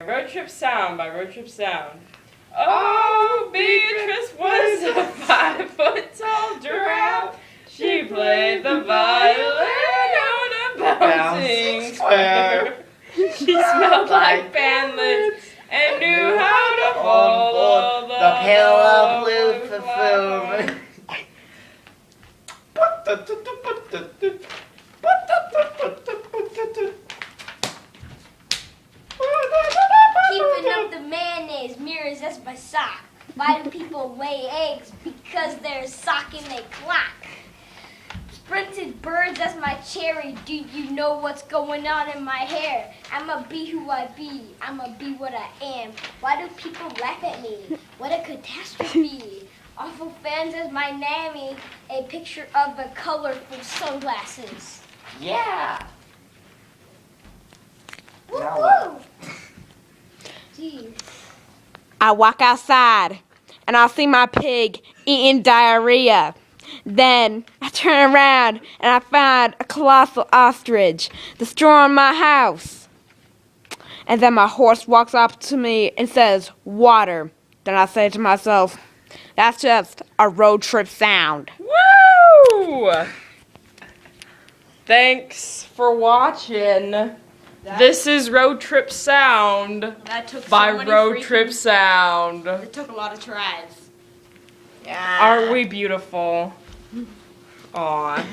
Road Trip Sound by Road Trip Sound. Oh, Beatrice was a 5-foot-tall giraffe. She played the violin on a bouncing square. She smelled like bandits and knew how to follow the pill of blue fulfillment. Keeping up the mayonnaise, mirrors, that's my sock. Why do people lay eggs? Because they're sock and they clock. Sprinted birds, that's my cherry. Do you know what's going on in my hair? I'ma be who I be. I'ma be what I am. Why do people laugh at me? What a catastrophe. Awful fans as my Nammy. A picture of the colorful sunglasses. Yeah. Woo-hoo! Jeez. I walk outside and I'll see my pig eating diarrhea. Then I turn around and I find a colossal ostrich destroying my house. And then my horse walks up to me and says, water. Then I say to myself, that's just a road trip sound. Woo! Thanks for watching. This is Road Trip Sound That took by Road Trip Sound. It took a lot of tries. Aren't we beautiful? Aw.